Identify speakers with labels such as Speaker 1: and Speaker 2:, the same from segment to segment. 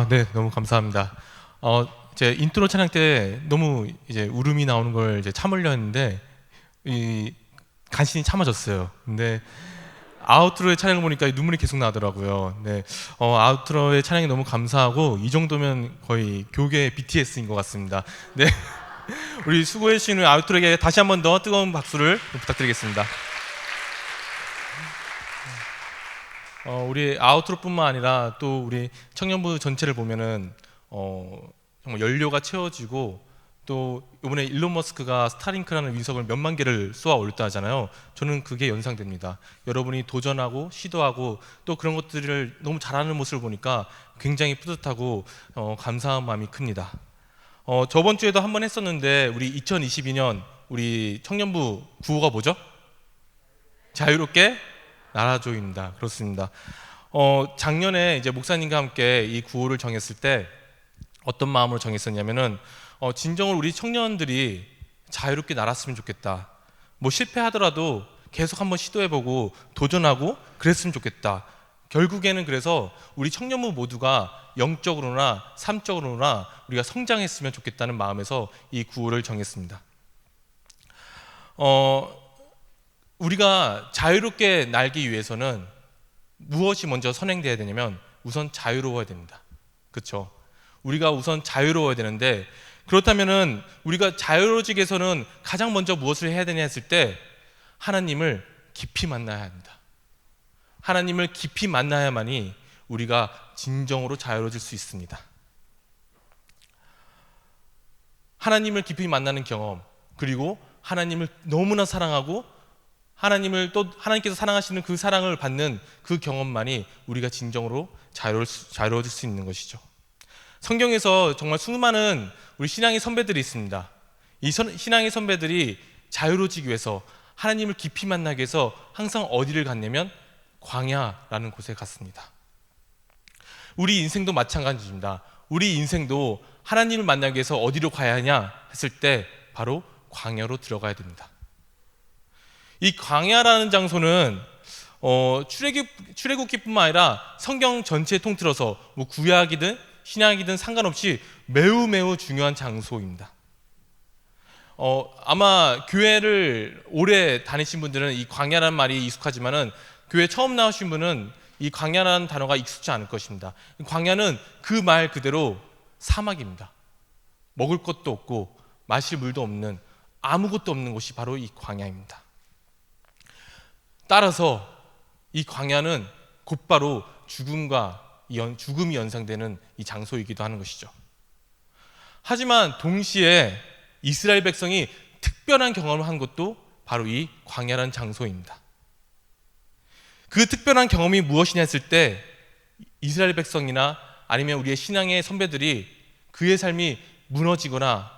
Speaker 1: 네, 너무 감사합니다. 제 인트로 찬양 때 너무 이제 울음이 나오는 걸 이제 참으려 했는데 이 간신히 참아졌어요. 근데 아우트로의 찬양을 보니까 눈물이 계속 나더라고요. 네, 아우트로의 찬양이 너무 감사하고 이 정도면 거의 교계 BTS인 것 같습니다. 네, 우리 수고해 주시는 아우트로에게 다시 한 번 더 뜨거운 박수를 부탁드리겠습니다. 우리 아우트로뿐만 아니라 또 우리 청년부 전체를 보면은 정말 연료가 채워지고 또 이번에 일론 머스크가 스타링크라는 위성을 몇만 개를 쏘아 올렸다 하잖아요. 저는 그게 연상됩니다. 여러분이 도전하고 시도하고 또 그런 것들을 너무 잘하는 모습을 보니까 굉장히 뿌듯하고 감사한 마음이 큽니다. 저번 주에도 한 번 했었는데 우리 2022년 우리 청년부 구호가 뭐죠? 자유롭게 나라조입니다. 그렇습니다. 작년에 이제 목사님과 함께 이 구호를 정했을 때 어떤 마음으로 정했었냐면은 진정으로 우리 청년들이 자유롭게 날았으면 좋겠다. 뭐 실패하더라도 계속 한번 시도해보고 도전하고 그랬으면 좋겠다. 결국에는 그래서 우리 청년부 모두가 영적으로나 삶적으로나 우리가 성장했으면 좋겠다는 마음에서 이 구호를 정했습니다. 우리가 자유롭게 날기 위해서는 무엇이 먼저 선행돼야 되냐면 우선 자유로워야 됩니다. 그렇죠? 우리가 우선 자유로워야 되는데 그렇다면은 우리가 자유로워지기 위해서는 가장 먼저 무엇을 해야 되냐 했을 때 하나님을 깊이 만나야 합니다. 하나님을 깊이 만나야만이 우리가 진정으로 자유로워질 수 있습니다. 하나님을 깊이 만나는 경험, 그리고 하나님을 너무나 사랑하고 하나님을 또 하나님께서 사랑하시는 그 사랑을 받는 그 경험만이 우리가 진정으로 자유로워질 수 있는 것이죠. 성경에서 정말 수많은 우리 신앙의 선배들이 있습니다. 이 신앙의 선배들이 자유로워지기 위해서 하나님을 깊이 만나기 위해서 항상 어디를 갔냐면 광야라는 곳에 갔습니다. 우리 인생도 마찬가지입니다. 우리 인생도 하나님을 만나기 위해서 어디로 가야 하냐 했을 때 바로 광야로 들어가야 됩니다. 이 광야라는 장소는 출애굽기뿐만 아니라 성경 전체에 통틀어서 뭐 구약이든 신약이든 상관없이 매우 매우 중요한 장소입니다. 아마 교회를 오래 다니신 분들은 이 광야라는 말이 익숙하지만은 교회 처음 나오신 분은 이 광야라는 단어가 익숙지 않을 것입니다. 광야는 그 말 그대로 사막입니다. 먹을 것도 없고 마실 물도 없는 아무것도 없는 곳이 바로 이 광야입니다. 따라서 이 광야는 곧바로 죽음이 연상되는 이 장소이기도 하는 것이죠. 하지만 동시에 이스라엘 백성이 특별한 경험을 한 것도 바로 이 광야라는 장소입니다. 그 특별한 경험이 무엇이냐 했을 때 이스라엘 백성이나 아니면 우리의 신앙의 선배들이 그의 삶이 무너지거나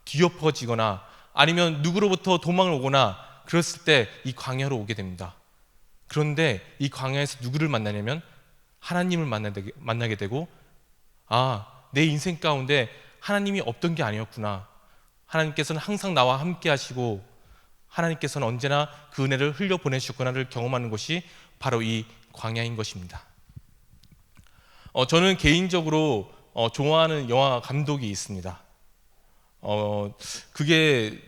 Speaker 1: 뒤엎어지거나 아니면 누구로부터 도망을 오거나 그랬을 때 이 광야로 오게 됩니다. 그런데 이 광야에서 누구를 만나냐면 하나님을 만나게 되고 내 인생 가운데 하나님이 없던 게 아니었구나. 하나님께서는 항상 나와 함께 하시고 하나님께서는 언제나 그 은혜를 흘려보내셨구나를 경험하는 것이 바로 이 광야인 것입니다. 저는 개인적으로 좋아하는 영화 감독이 있습니다. 그게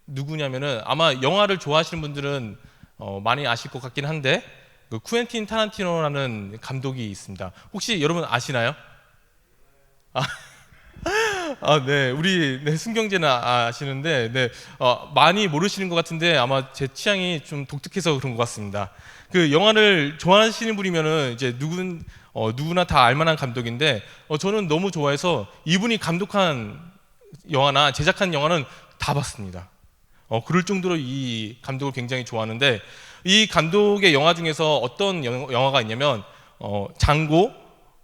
Speaker 1: 누구냐면은 아마 영화를 좋아하시는 분들은 많이 아실 것 같긴 한데 그 쿠엔틴 타란티노라는 감독이 있습니다. 혹시 여러분 아시나요? 네, 우리 순경제는 아시는데 많이 모르시는 것 같은데 아마 제 취향이 좀 독특해서 그런 것 같습니다. 그 영화를 좋아하시는 분이면은 이제 누구나 다 알만한 감독인데 저는 너무 좋아해서 이분이 감독한 영화나 제작한 영화는 다 봤습니다. 그럴 정도로 이 감독을 굉장히 좋아하는데 이 감독의 영화 중에서 어떤 영화가 있냐면 장고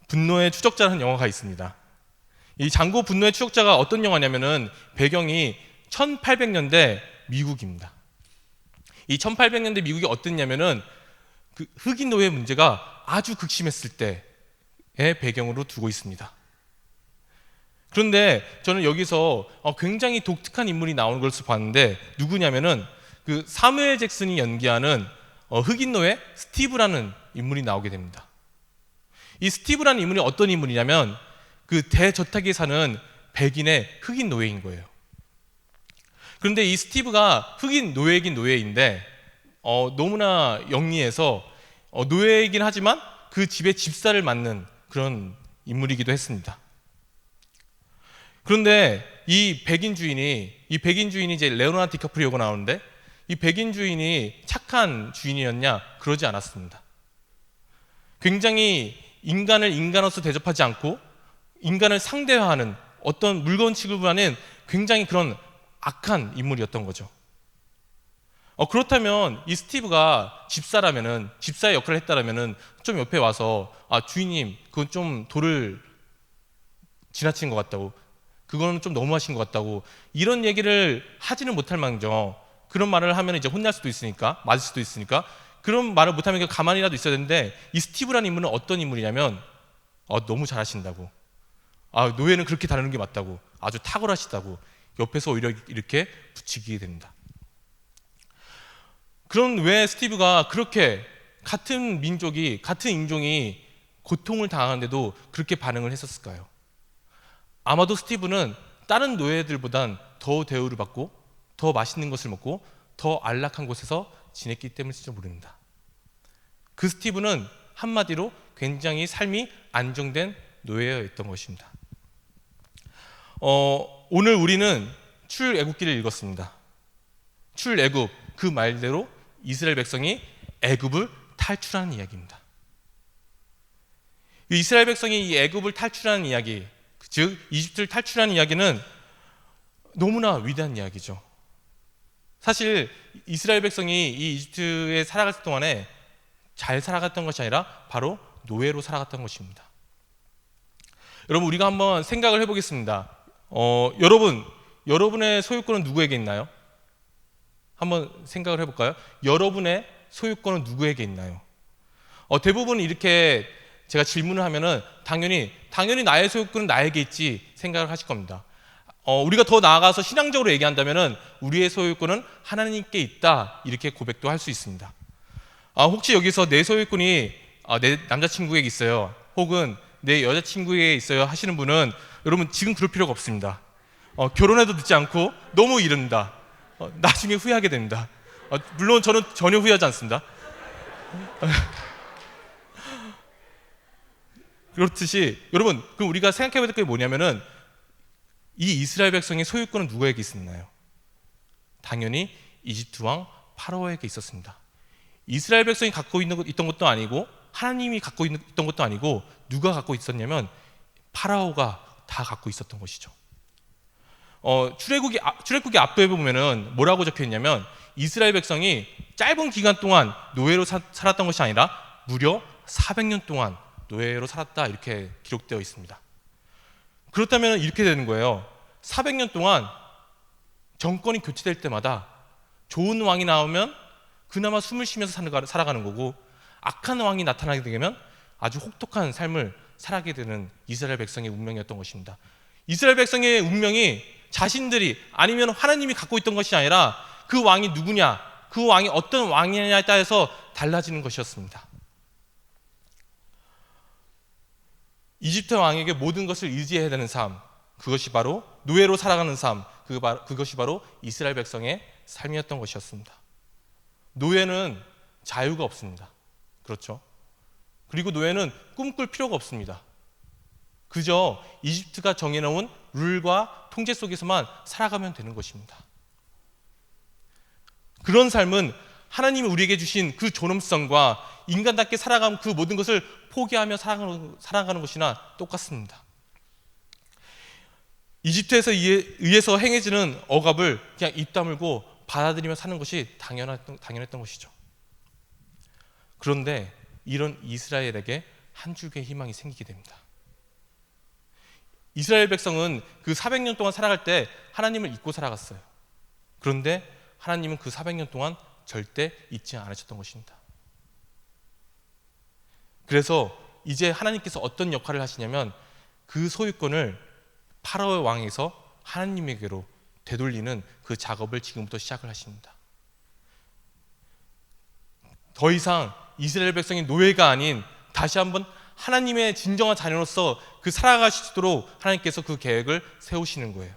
Speaker 1: 분노의 추적자라는 영화가 있습니다. 이 장고 분노의 추적자가 어떤 영화냐면은 배경이 1800년대 미국입니다. 이 1800년대 미국이 어땠냐면은 그 흑인 노예 문제가 아주 극심했을 때의 배경으로 두고 있습니다. 그런데 저는 여기서 굉장히 독특한 인물이 나오는 것을 봤는데 누구냐면은 그 사무엘 잭슨이 연기하는 흑인 노예 스티브라는 인물이 나오게 됩니다. 이 스티브라는 인물이 어떤 인물이냐면 그 대저택에 사는 백인의 흑인 노예인 거예요. 그런데 이 스티브가 흑인 노예이긴 노예인데 너무나 영리해서 노예이긴 하지만 그 집의 집사를 맡는 그런 인물이기도 했습니다. 그런데 이 백인 주인이 이제 레오나르도 디카프리오가 나오는데, 이 백인 주인이 착한 주인이었냐? 그러지 않았습니다. 굉장히 인간을 인간으로서 대접하지 않고 인간을 상대화하는, 어떤 물건 취급하는 굉장히 그런 악한 인물이었던 거죠. 그렇다면 이 스티브가 집사라면은, 집사의 역할을 했다라면은 좀 옆에 와서 주인님 그건 좀 도를 지나친 것 같다고, 그거는 좀 너무하신 것 같다고, 이런 얘기를 하지는 못할 망정, 그런 말을 하면 이제 혼날 수도 있으니까, 맞을 수도 있으니까 그런 말을 못하면 가만히라도 있어야 되는데, 이 스티브라는 인물은 어떤 인물이냐면 너무 잘하신다고, 노예는 그렇게 다루는 게 맞다고, 아주 탁월하시다고 옆에서 오히려 이렇게 부추기게 됩니다. 그럼 왜 스티브가 그렇게 같은 민족이, 같은 인종이 고통을 당하는데도 그렇게 반응을 했었을까요? 아마도 스티브는 다른 노예들보단 더 대우를 받고 더 맛있는 것을 먹고 더 안락한 곳에서 지냈기 때문일지도 모릅니다. 그 스티브는 한마디로 굉장히 삶이 안정된 노예였던 것입니다. 오늘 우리는 출애굽기를 읽었습니다. 출애굽, 그 말대로 이스라엘 백성이 애굽을 탈출하는 이야기입니다. 이스라엘 백성이 이 애굽을 탈출하는 이야기, 즉 이집트를 탈출하는 이야기는 너무나 위대한 이야기죠. 사실 이스라엘 백성이 이 이집트에 살아갔을 동안에 잘 살아갔던 것이 아니라 바로 노예로 살아갔던 것입니다. 여러분, 우리가 한번 생각을 해보겠습니다. 여러분의 소유권은 누구에게 있나요? 한번 생각을 해볼까요? 여러분의 소유권은 누구에게 있나요? 대부분 이렇게 제가 질문을 하면은 당연히 나의 소유권은 나에게 있지 생각을 하실 겁니다. 우리가 더 나아가서 신앙적으로 얘기한다면은 우리의 소유권은 하나님께 있다, 이렇게 고백도 할 수 있습니다. 혹시 여기서 내 소유권이 내 남자친구에게 있어요, 혹은 내 여자친구에게 있어요 하시는 분은 여러분 지금 그럴 필요가 없습니다. 결혼해도 늦지 않고 너무 이른다. 나중에 후회하게 됩니다. 물론 저는 전혀 후회하지 않습니다. 그렇듯이 여러분, 그럼 우리가 생각해 볼 게 뭐냐면은 이 이스라엘 백성의 소유권은 누구에게 있었나요? 당연히 이집트 왕 파라오에게 있었습니다. 이스라엘 백성이 갖고 있던 것도 아니고 하나님이 갖고 있던 것도 아니고 누가 갖고 있었냐면 파라오가 다 갖고 있었던 것이죠. 출애굽기 앞부에 보면은 뭐라고 적혀 있냐면 이스라엘 백성이 짧은 기간 동안 노예로 살았던 것이 아니라 무려 400년 동안 노예로 살았다, 이렇게 기록되어 있습니다. 그렇다면 이렇게 되는 거예요. 400년 동안 정권이 교체될 때마다 좋은 왕이 나오면 그나마 숨을 쉬면서 살아가는 거고, 악한 왕이 나타나게 되면 아주 혹독한 삶을 살아가게 되는 이스라엘 백성의 운명이었던 것입니다. 이스라엘 백성의 운명이 자신들이 아니면 하나님이 갖고 있던 것이 아니라 그 왕이 누구냐, 그 왕이 어떤 왕이냐에 따라서 달라지는 것이었습니다. 이집트 왕에게 모든 것을 의지해야 되는 삶, 그것이 바로 노예로 살아가는 삶, 그것이 바로 이스라엘 백성의 삶이었던 것이었습니다. 노예는 자유가 없습니다. 그렇죠? 그리고 노예는 꿈꿀 필요가 없습니다. 그저 이집트가 정해놓은 룰과 통제 속에서만 살아가면 되는 것입니다. 그런 삶은 하나님이 우리에게 주신 그 존엄성과 인간답게 살아가는 그 모든 것을 포기하며 살아가는 것이나 똑같습니다. 이집트에서 의해서 행해지는 억압을 그냥 입 다물고 받아들이며 사는 것이 당연했던 것이죠. 그런데 이런 이스라엘에게 한 줄기의 희망이 생기게 됩니다. 이스라엘 백성은 그 400년 동안 살아갈 때 하나님을 잊고 살아갔어요. 그런데 하나님은 그 400년 동안 절대 잊지 않으셨던 것입니다. 그래서 이제 하나님께서 어떤 역할을 하시냐면 그 소유권을 파라오의 왕에서 하나님에게로 되돌리는 그 작업을 지금부터 시작을 하십니다. 더 이상 이스라엘 백성이 노예가 아닌 다시 한번 하나님의 진정한 자녀로서 그 살아가시도록 하나님께서 그 계획을 세우시는 거예요.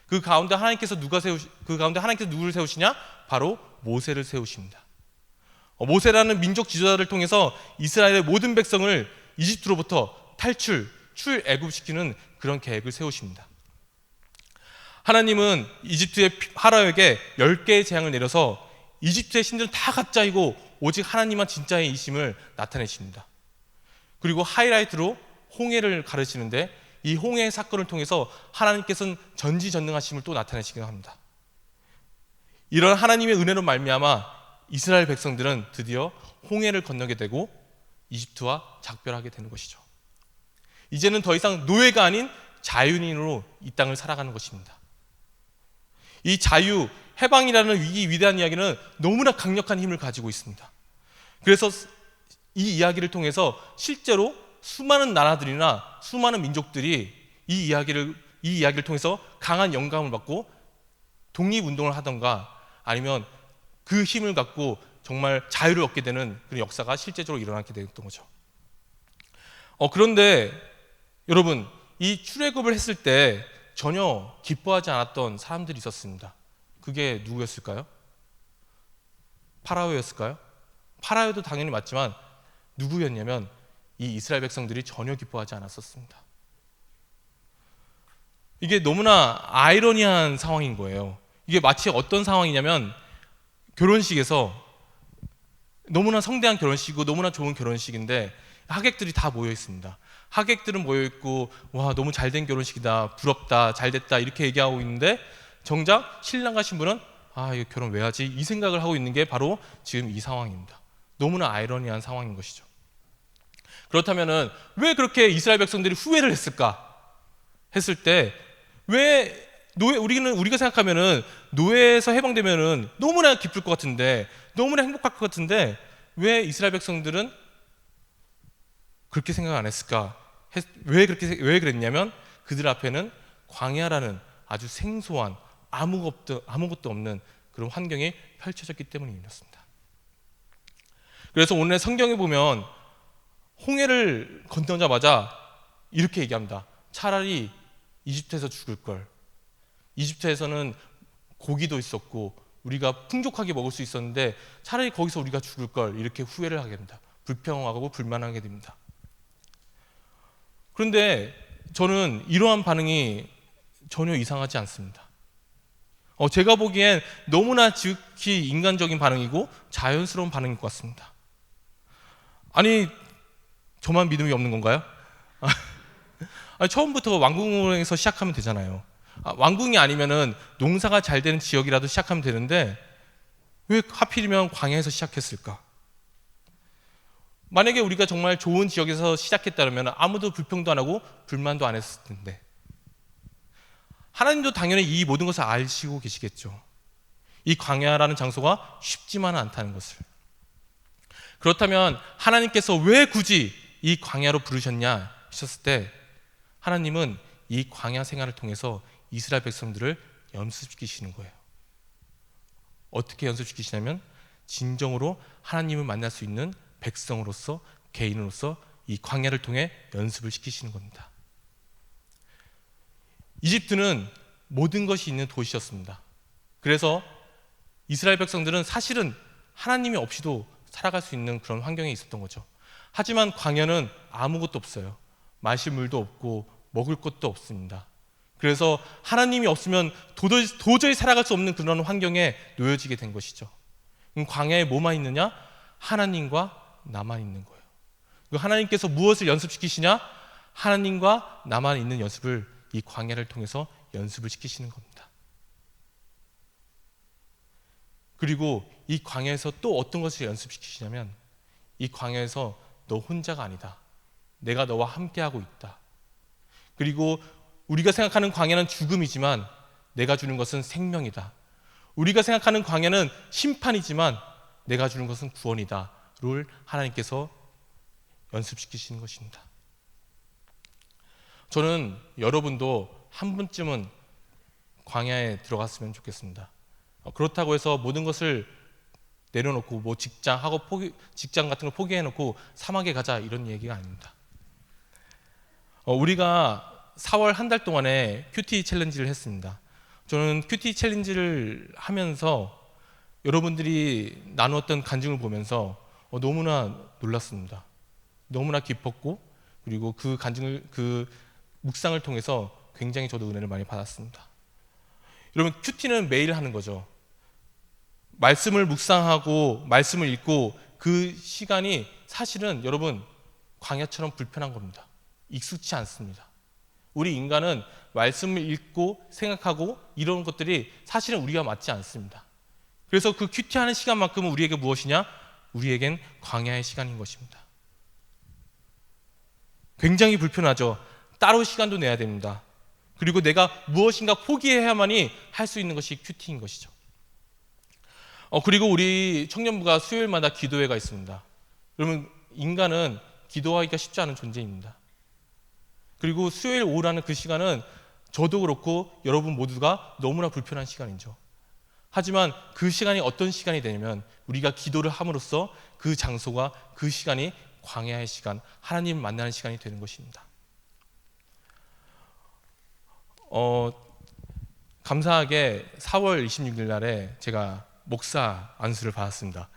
Speaker 1: 그 가운데 하나님께서 누구를 세우시냐? 바로 모세를 세우십니다. 모세라는 민족 지도자를 통해서 이스라엘의 모든 백성을 이집트로부터 출애굽시키는 그런 계획을 세우십니다. 하나님은 이집트의 파라오에게 10개의 재앙을 내려서 이집트의 신들은 다 가짜이고 오직 하나님만 진짜의 이심을 나타내십니다. 그리고 하이라이트로 홍해를 가르치는데 이 홍해 사건을 통해서 하나님께서는 전지전능하심을 또 나타내시기도 합니다. 이런 하나님의 은혜로 말미암아 이스라엘 백성들은 드디어 홍해를 건너게 되고 이집트와 작별하게 되는 것이죠. 이제는 더 이상 노예가 아닌 자유인으로 이 땅을 살아가는 것입니다. 이 자유, 해방이라는 이 위대한 이야기는 너무나 강력한 힘을 가지고 있습니다. 그래서 이 이야기를 통해서 실제로 수많은 나라들이나 수많은 민족들이 이 이야기를 통해서 강한 영감을 받고 독립운동을 하던가 아니면 그 힘을 갖고 정말 자유를 얻게 되는 그런 역사가 실제적으로 일어나게 되었던 거죠. 그런데 여러분, 이 출애굽을 했을 때 전혀 기뻐하지 않았던 사람들이 있었습니다. 그게 누구였을까요? 파라오였을까요? 파라오도 당연히 맞지만 누구였냐면 이 이스라엘 백성들이 전혀 기뻐하지 않았었습니다. 이게 너무나 아이러니한 상황인 거예요. 이게 마치 어떤 상황이냐면 결혼식에서 너무나 성대한 결혼식이고 너무나 좋은 결혼식인데 하객들이 다 모여 있습니다. 하객들은 모여 있고 와 너무 잘된 결혼식이다, 부럽다, 잘됐다 이렇게 얘기하고 있는데 정작 신랑과 신부는 이거 결혼 왜 하지? 이 생각을 하고 있는 게 바로 지금 이 상황입니다. 너무나 아이러니한 상황인 것이죠. 그렇다면은 왜 그렇게 이스라엘 백성들이 후회를 했을까? 했을 때 왜 우리가 생각하면은 노예에서 해방되면은 너무나 기쁠 것 같은데 너무나 행복할 것 같은데 왜 이스라엘 백성들은 그렇게 생각 안 했을까? 왜 그랬냐면 그들 앞에는 광야라는 아주 생소한 아무것도 없는 그런 환경이 펼쳐졌기 때문이었습니다. 그래서 오늘 성경에 보면 홍해를 건너자마자 이렇게 얘기합니다. 차라리 이집트에서 죽을 걸. 이집트에서는 고기도 있었고 우리가 풍족하게 먹을 수 있었는데 차라리 거기서 우리가 죽을 걸 이렇게 후회를 하게 됩니다. 불평하고 불만하게 됩니다. 그런데 저는 이러한 반응이 전혀 이상하지 않습니다. 제가 보기엔 너무나 지극히 인간적인 반응이고 자연스러운 반응인 것 같습니다. 아니 저만 믿음이 없는 건가요? 처음부터 왕궁에서 시작하면 되잖아요. 왕궁이 아니면은 농사가 잘 되는 지역이라도 시작하면 되는데 왜 하필이면 광야에서 시작했을까? 만약에 우리가 정말 좋은 지역에서 시작했다면 아무도 불평도 안 하고 불만도 안 했을 텐데 하나님도 당연히 이 모든 것을 아시고 계시겠죠. 이 광야라는 장소가 쉽지만은 않다는 것을. 그렇다면 하나님께서 왜 굳이 이 광야로 부르셨냐 하셨을 때 하나님은 이 광야 생활을 통해서 이스라엘 백성들을 연습시키시는 거예요. 어떻게 연습시키시냐면 진정으로 하나님을 만날 수 있는 백성으로서 개인으로서 이 광야를 통해 연습을 시키시는 겁니다. 이집트는 모든 것이 있는 도시였습니다. 그래서 이스라엘 백성들은 사실은 하나님이 없이도 살아갈 수 있는 그런 환경에 있었던 거죠. 하지만 광야는 아무것도 없어요. 마실 물도 없고 먹을 것도 없습니다. 그래서 하나님이 없으면 도저히 살아갈 수 없는 그런 환경에 놓여지게 된 것이죠. 광야에 뭐만 있느냐? 하나님과 나만 있는 거예요. 하나님께서 무엇을 연습시키시냐? 하나님과 나만 있는 연습을 이 광야를 통해서 연습을 시키시는 겁니다. 그리고 이 광야에서 또 어떤 것을 연습시키시냐면 이 광야에서 너 혼자가 아니다. 내가 너와 함께하고 있다. 그리고 우리가 생각하는 광야는 죽음이지만 내가 주는 것은 생명이다. 우리가 생각하는 광야는 심판이지만 내가 주는 것은 구원이다를 하나님께서 연습시키시는 것입니다. 저는 여러분도 한 번쯤은 광야에 들어갔으면 좋겠습니다. 그렇다고 해서 모든 것을 내려놓고 직장 같은 걸 포기해놓고 사막에 가자 이런 얘기가 아닙니다. 우리가 4월 한 달 동안에 큐티 챌린지를 했습니다. 저는 큐티 챌린지를 하면서 여러분들이 나누었던 간증을 보면서 너무나 놀랐습니다. 너무나 기뻤고, 그리고 그 간증을, 그 묵상을 통해서 굉장히 저도 은혜를 많이 받았습니다. 여러분, 큐티는 매일 하는 거죠. 말씀을 묵상하고 말씀을 읽고 그 시간이 사실은 여러분 광야처럼 불편한 겁니다. 익숙치 않습니다. 우리 인간은 말씀을 읽고 생각하고 이런 것들이 사실은 우리가 맞지 않습니다. 그래서 그 큐티하는 시간만큼은 우리에게 무엇이냐? 우리에겐 광야의 시간인 것입니다. 굉장히 불편하죠. 따로 시간도 내야 됩니다. 그리고 내가 무엇인가 포기해야만이 할 수 있는 것이 큐티인 것이죠. 그리고 우리 청년부가 수요일마다 기도회가 있습니다. 여러분, 인간은 기도하기가 쉽지 않은 존재입니다. 그리고 수요일 오후라는 그 시간은 저도 그렇고 여러분 모두가 너무나 불편한 시간이죠. 하지만 그 시간이 어떤 시간이 되냐면 우리가 기도를 함으로써 그 장소가, 그 시간이 광야의 시간, 하나님을 만나는 시간이 되는 것입니다. 감사하게 4월 26일 날에 제가 목사 안수를 받았습니다.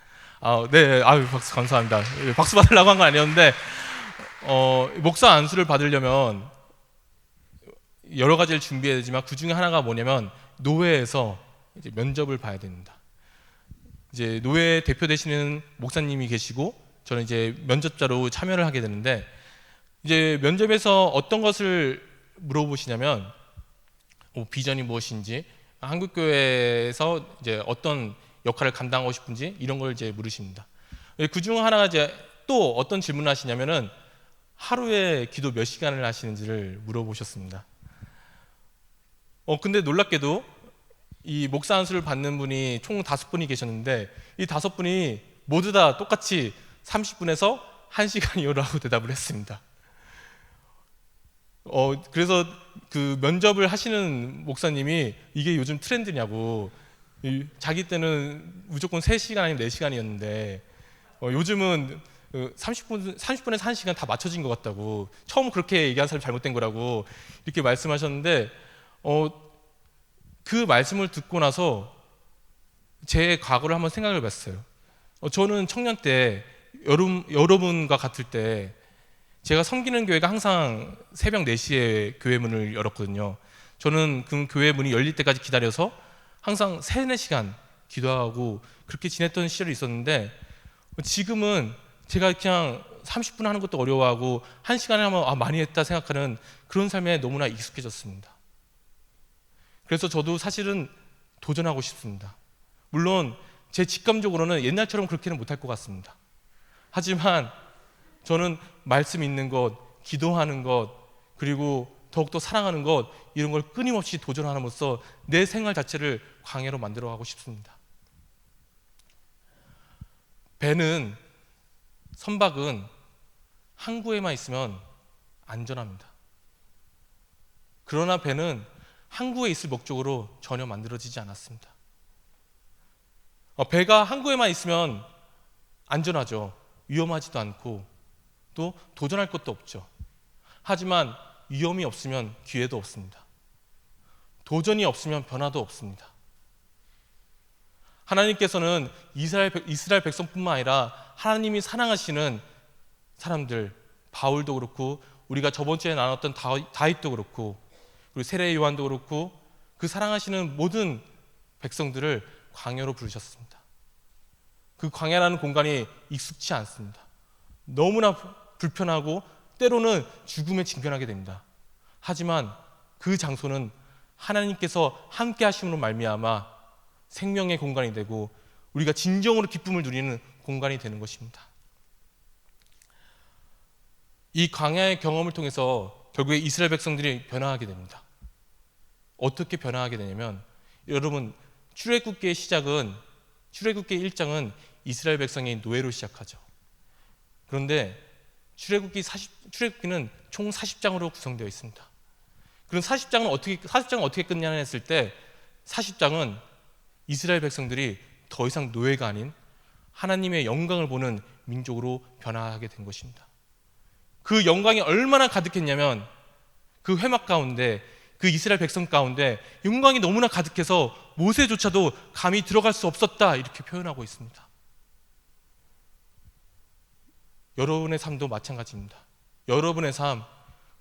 Speaker 1: 네, 박수 감사합니다. 박수 받으려고 한 건 아니었는데 목사 안수를 받으려면 여러 가지를 준비해야 되지만 그 중에 하나가 뭐냐면 노회에서 이제 면접을 봐야 됩니다. 이제 노회 대표 되시는 목사님이 계시고 저는 이제 면접자로 참여를 하게 되는데 이제 면접에서 어떤 것을 물어보시냐면 비전이 무엇인지, 한국교회에서 이제 어떤 역할을 감당하고 싶은지 이런 걸 이제 물으십니다. 그 중 하나가 이제 또 어떤 질문을 하시냐면은 하루에 기도 몇 시간을 하시는지를 물어보셨습니다. 근데 놀랍게도 이 목사 안수를 받는 분이 총 5분이 계셨는데 이 5분이 모두 다 똑같이 30분에서 1시간이요라고 대답을 했습니다. 그래서 그 면접을 하시는 목사님이 이게 요즘 트렌드냐고, 자기 때는 무조건 3시간 아니면 4시간이었는데 요즘은 30분에서 1시간 다 맞춰진 것 같다고, 처음 그렇게 얘기한 사람이 잘못된 거라고 이렇게 말씀하셨는데 그 말씀을 듣고 나서 제 과거를 한번 생각을 해봤어요. 저는 청년 때 여러분과 같을 때 제가 섬기는 교회가 항상 새벽 4시에 교회 문을 열었거든요. 저는 그 교회 문이 열릴 때까지 기다려서 항상 3-4시간 기도하고 그렇게 지냈던 시절이 있었는데 지금은 제가 그냥 30분 하는 것도 어려워하고 1시간에 하면 많이 했다 생각하는 그런 삶에 너무나 익숙해졌습니다. 그래서 저도 사실은 도전하고 싶습니다. 물론 제 직감적으로는 옛날처럼 그렇게는 못할 것 같습니다. 하지만 저는 말씀 읽는 것, 기도하는 것, 그리고 더욱더 사랑하는 것, 이런 걸 끊임없이 도전함으로써 내 생활 자체를 광야로 만들어가고 싶습니다. 배는, 선박은 항구에만 있으면 안전합니다. 그러나 배는 항구에 있을 목적으로 전혀 만들어지지 않았습니다. 배가 항구에만 있으면 안전하죠. 위험하지도 않고 또 도전할 것도 없죠. 하지만 위험이 없으면 기회도 없습니다. 도전이 없으면 변화도 없습니다. 하나님께서는 이스라엘 백성뿐만 아니라 하나님이 사랑하시는 사람들, 바울도 그렇고 우리가 저번 주에 나눴던 다윗도 그렇고 그리고 세례 요한도 그렇고 그 사랑하시는 모든 백성들을 광야로 부르셨습니다. 그 광야라는 공간이 익숙치 않습니다. 너무나 불편하고 때로는 죽음에 직면하게 됩니다. 하지만 그 장소는 하나님께서 함께 하심으로 말미암아 생명의 공간이 되고 우리가 진정으로 기쁨을 누리는 공간이 되는 것입니다. 이 광야의 경험을 통해서 결국에 이스라엘 백성들이 변화하게 됩니다. 어떻게 변화하게 되냐면 여러분, 출애굽기의 시작은, 출애굽기 1장은 이스라엘 백성의 노예로 시작하죠. 그런데 출애굽기는 총 40장으로 구성되어 있습니다. 그럼 40장은 어떻게 끝냐냐 했을 때 40장은 이스라엘 백성들이 더 이상 노예가 아닌 하나님의 영광을 보는 민족으로 변화하게 된 것입니다. 그 영광이 얼마나 가득했냐면 그 회막 가운데, 그 이스라엘 백성 가운데 영광이 너무나 가득해서 모세조차도 감히 들어갈 수 없었다, 이렇게 표현하고 있습니다. 여러분의 삶도 마찬가지입니다. 여러분의 삶,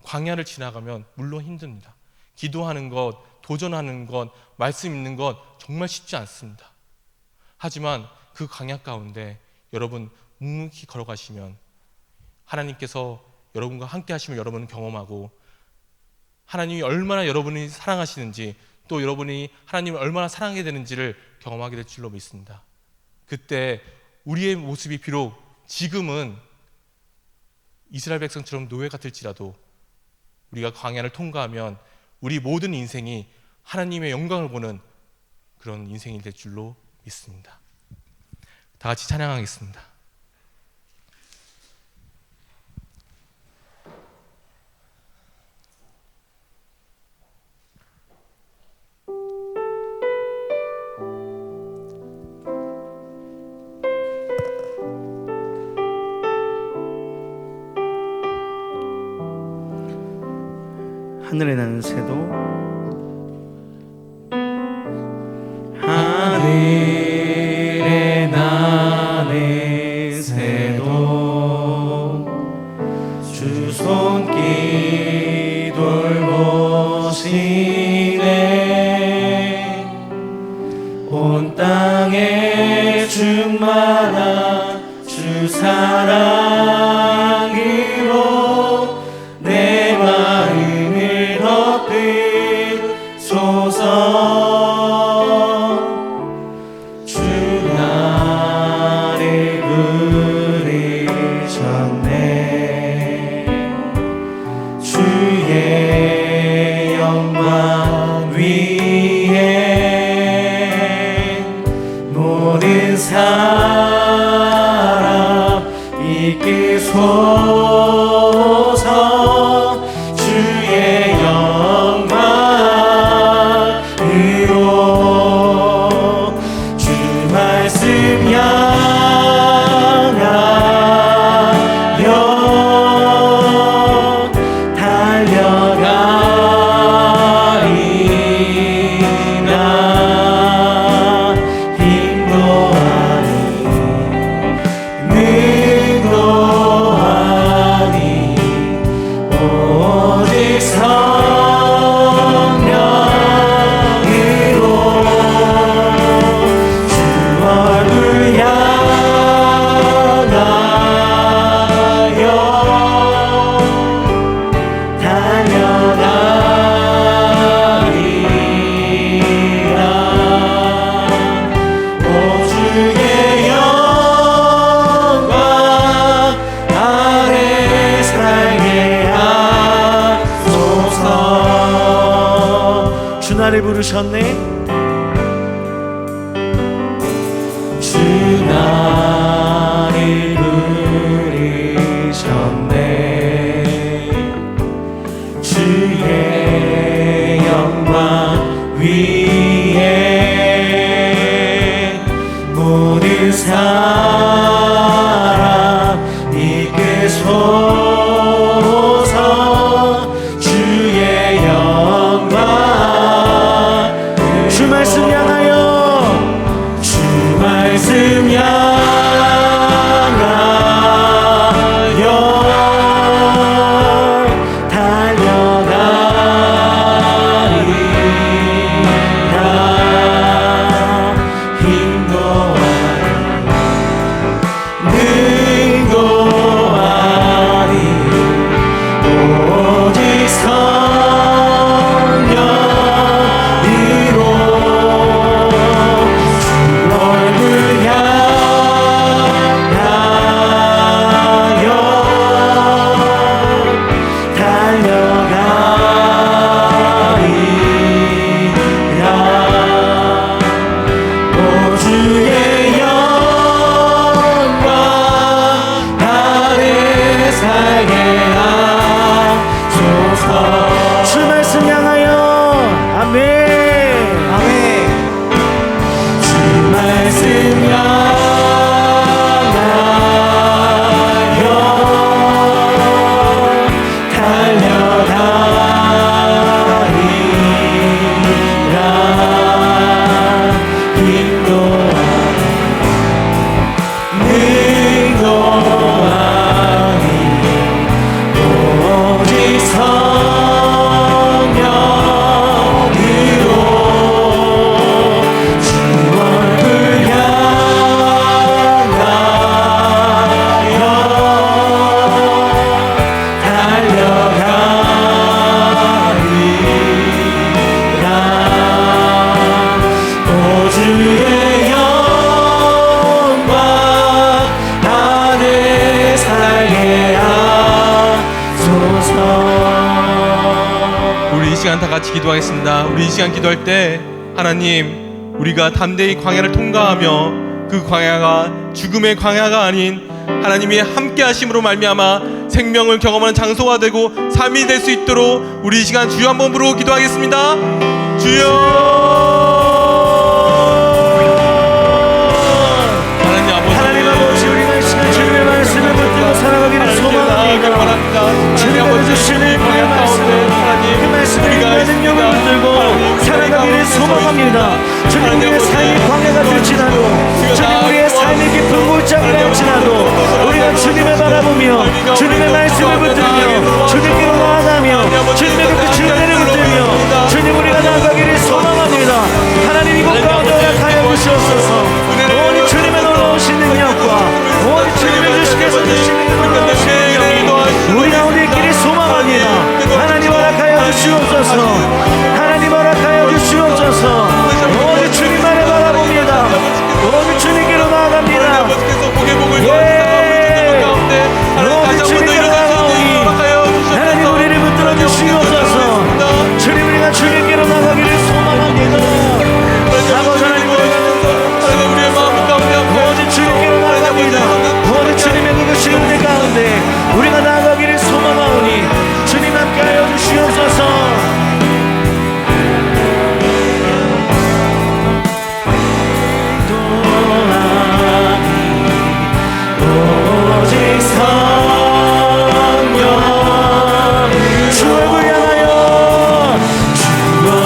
Speaker 1: 광야를 지나가면 물론 힘듭니다. 기도하는 것, 도전하는 것, 말씀 읽는 것 정말 쉽지 않습니다. 하지만 그 광야 가운데 여러분 묵묵히 걸어가시면 하나님께서 여러분과 함께 하심을 여러분은 경험하고, 하나님이 얼마나 여러분이 사랑하시는지, 또 여러분이 하나님을 얼마나 사랑하게 되는지를 경험하게 될 줄로 믿습니다. 그때 우리의 모습이 비록 지금은 이스라엘 백성처럼 노예 같을지라도 우리가 광야를 통과하면 우리 모든 인생이 하나님의 영광을 보는 그런 인생이 될 줄로 믿습니다. 다 같이 찬양하겠습니다.
Speaker 2: 하늘에 나는 새도, 하늘에 나는 새도 주 손길 돌보시네. 온 땅에 충만한 주 사랑으로 내 마음을 덮으소서. 주 나를 부르셨네. 주의 영광 위에 모든 사람 이끄소서. 주의 영광으로 주 말씀 향하여 달려가리라. 힘도 아니 능도 아니 오직 성령으로 주 얼굴 향하여 달려가리라. 오 주의 영광 아래 살게 하소서. 주 나를 부르셨네. 주 나를 부르셨네. 주의 영광 위에 모든 사람 이끄소서. 주의 영광 주 말씀 향하여 주 말씀 향하여 달려가리라.
Speaker 1: 시간 다 같이 기도하겠습니다. 우리 이 시간 기도할 때 하나님, 우리가 담대히 광야를 통과하며 그 광야가 죽음의 광야가 아닌 하나님이 함께 하심으로 말미암아 생명을 경험하는 장소가 되고 삶이 될 수 있도록 우리 이 시간 주여 한번 부르고 기도하겠습니다. 주여.
Speaker 2: 하나님 아버지, 우리가 이 시간 주님의 말씀을 붙들고 살아가기를 소망합니다. 주님께서 주시는 그 말씀을, 그 말씀을 인도하는 능력을 붙들고 살아가기를 소망합니다. 주님, 우리의 삶이 광야가 될지라도, 주님, 우리의 삶이 깊은 골짜기가 될지라도 우리가 주님을 바라보며 주님의 말씀을 붙들며 주님께로 나아가며 주님의 그 주님을 붙들며 주님, 우리가 나아가기를 소망합니다. 하나님, 이곳 가운데 허락하여 주시옵소서. 오직 주님의 놀라우신 능력과 오직 주님의 주께서 주시는 그 놀라우신 능력이 우리 가운데 있기를 소망합니다. 하나님, 허락하여 주시옵소서. 하나님, 허락하여 주시옵소서. 오직 주님만을 바라봅니다. 오직 주님께로 나아갑니다. 오직 주님께로 나아가오니 하나님, 우리를 붙들어 주시옵소서. 주님, 우리가 주님께로 나아가기를 소망합니다. 아버지 하나님,
Speaker 1: 우리의 마음 가운데
Speaker 2: 오직 주님께로 나아갑니다. 오직 주님의 그것이 은혜 가운데 우리가 나아가기를 소망하오니 주님 함께하여 주시옵소서. 오직 성령 주 얼굴 향하여 주 얼굴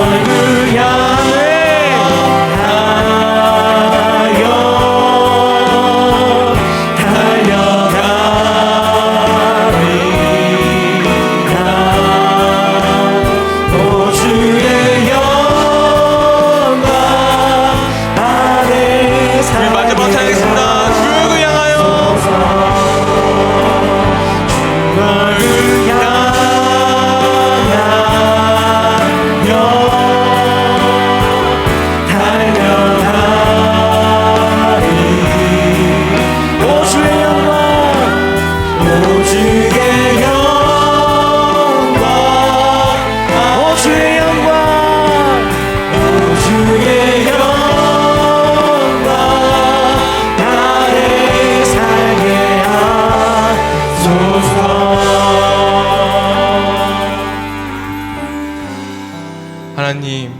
Speaker 1: 하나님,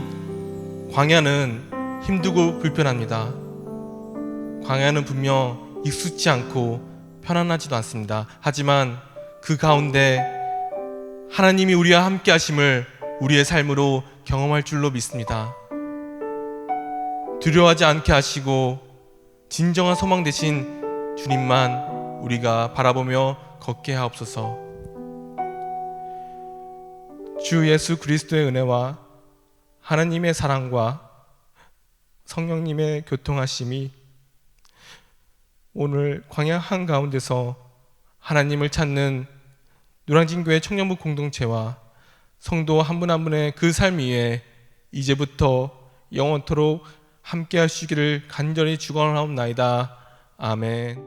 Speaker 1: 광야는 힘들고 불편합니다. 광야는 분명 익숙지 않고 편안하지도 않습니다. 하지만 그 가운데 하나님이 우리와 함께 하심을 우리의 삶으로 경험할 줄로 믿습니다. 두려워하지 않게 하시고 진정한 소망 되신 주님만 우리가 바라보며 걷게 하옵소서. 주 예수 그리스도의 은혜와 하나님의 사랑과 성령님의 교통하심이 오늘 광야 한가운데서 하나님을 찾는 노량진교회 청년부 공동체와 성도 한 분 한 분의 그 삶 위에 이제부터 영원토록 함께 하시기를 간절히 축원하옵나이다. 아멘.